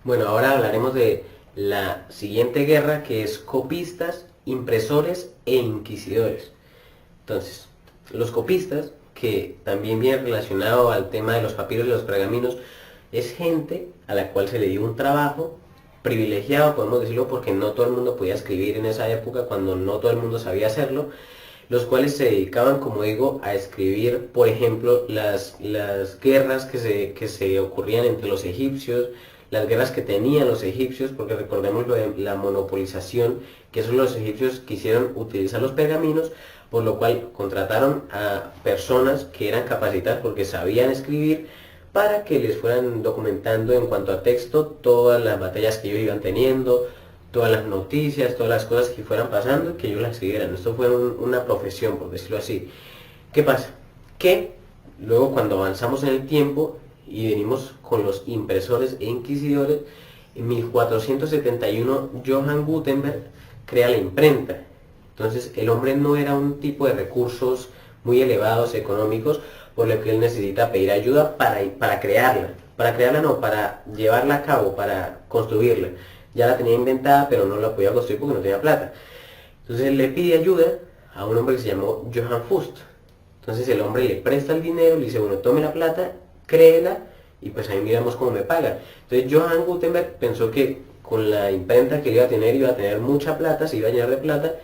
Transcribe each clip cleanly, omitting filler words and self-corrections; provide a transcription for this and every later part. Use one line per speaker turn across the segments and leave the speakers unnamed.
Bueno, ahora hablaremos de la siguiente guerra, que es copistas, impresores e inquisidores. Entonces, los copistas, que también viene relacionado al tema de los papiros y los pergaminos, es gente a la cual se le dio un trabajo privilegiado, podemos decirlo, porque no todo el mundo podía escribir en esa época, cuando no todo el mundo sabía hacerlo, los cuales se dedicaban, como digo, a escribir, por ejemplo, las guerras que se ocurrían entre los egipcios, las guerras que tenían los egipcios, porque recordemos lo de la monopolización, que son los egipcios quisieron utilizar los pergaminos, por lo cual contrataron a personas que eran capacitadas porque sabían escribir, para que les fueran documentando en cuanto a texto todas las batallas que ellos iban teniendo, todas las noticias, todas las cosas que fueran pasando, que ellos las siguieran. Esto fue una profesión, por decirlo así. ¿Qué pasa? Que luego, cuando avanzamos en el tiempo y venimos con los impresores e inquisidores, en 1471 Johann Gutenberg crea la imprenta. Entonces el hombre no era un tipo de recursos muy elevados económicos, por lo que él necesita pedir ayuda para crearla. Para crearla no, para llevarla a cabo, para construirla. Ya la tenía inventada, pero no la podía construir porque no tenía plata. Entonces él le pide ayuda a un hombre que se llamó Johann Fust. Entonces el hombre le presta el dinero, le dice, bueno, tome la plata, créela, y pues ahí miramos cómo me paga. Entonces Johann Gutenberg pensó que con la imprenta que iba a tener mucha plata, se iba a llenar de plata,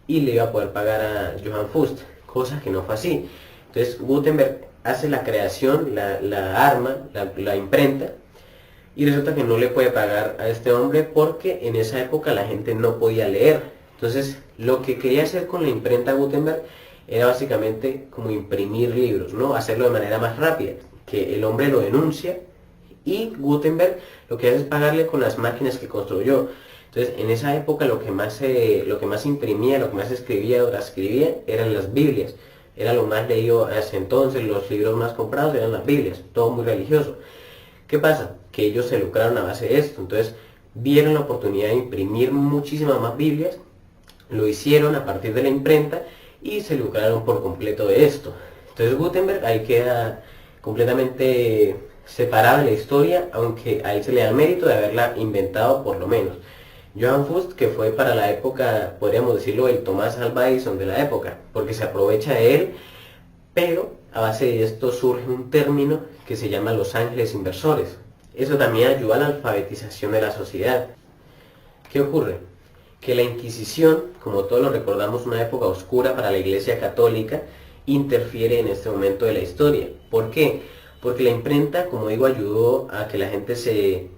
y le iba a poder pagar a Johann Fust, cosa que no fue así. Entonces Gutenberg hace la creación, la arma, la imprenta, y resulta que no le puede pagar a este hombre porque en esa época la gente no podía leer. Entonces lo que quería hacer con la imprenta Gutenberg era básicamente como imprimir libros, ¿no? Hacerlo de manera más rápida, que el hombre lo denuncia, y Gutenberg lo que hace es pagarle con las máquinas que construyó. Entonces en esa época lo que más imprimía, lo que más escribía o transcribía eran las Biblias. Era lo más leído hasta entonces, los libros más comprados eran las Biblias, todo muy religioso. ¿Qué pasa? Que ellos se lucraron a base de esto. Entonces vieron la oportunidad de imprimir muchísimas más Biblias, lo hicieron a partir de la imprenta y se lucraron por completo de esto. Entonces Gutenberg ahí queda completamente separado de la historia, aunque a él se le da el mérito de haberla inventado por lo menos. Johann Fust, que fue para la época, podríamos decirlo, el Thomas Alva Edison de la época, porque se aprovecha de él, pero a base de esto surge un término que se llama los ángeles inversores. Eso también ayuda a la alfabetización de la sociedad. ¿Qué ocurre? Que la Inquisición, como todos lo recordamos, una época oscura para la Iglesia Católica, interfiere en este momento de la historia. ¿Por qué? Porque la imprenta, como digo, ayudó a que la gente se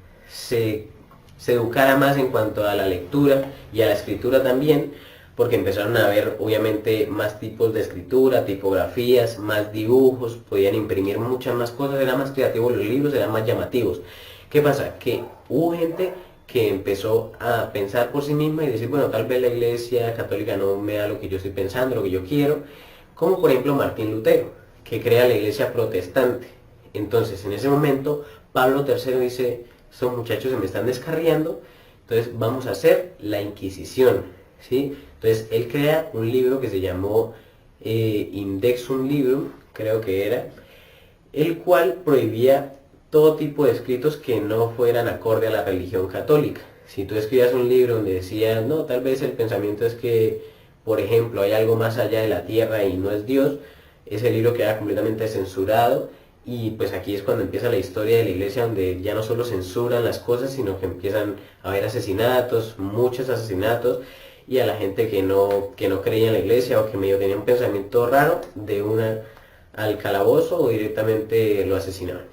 educara más en cuanto a la lectura y a la escritura también, porque empezaron a haber obviamente más tipos de escritura, tipografías, más dibujos, podían imprimir muchas más cosas, eran más creativos los libros, eran más llamativos. ¿Qué pasa? Que hubo gente que empezó a pensar por sí misma y decir, bueno, tal vez la Iglesia Católica no me da lo que yo estoy pensando, lo que yo quiero, como por ejemplo Martín Lutero, que crea la Iglesia Protestante. Entonces en ese momento Pablo III dice, estos muchachos se me están descarriando, entonces vamos a hacer la Inquisición, ¿sí? Entonces él crea un libro que se llamó Indexum Librum, creo que era, el cual prohibía todo tipo de escritos que no fueran acorde a la religión católica. Si tú escribías un libro donde decías, no, tal vez el pensamiento es que, por ejemplo, hay algo más allá de la tierra y no es Dios, ese libro queda completamente censurado. Y pues aquí es cuando empieza la historia de la iglesia, donde ya no solo censuran las cosas, sino que empiezan a haber asesinatos, muchos asesinatos, y a la gente que no creía en la iglesia o que medio tenía un pensamiento raro, de una al calabozo o directamente lo asesinaban.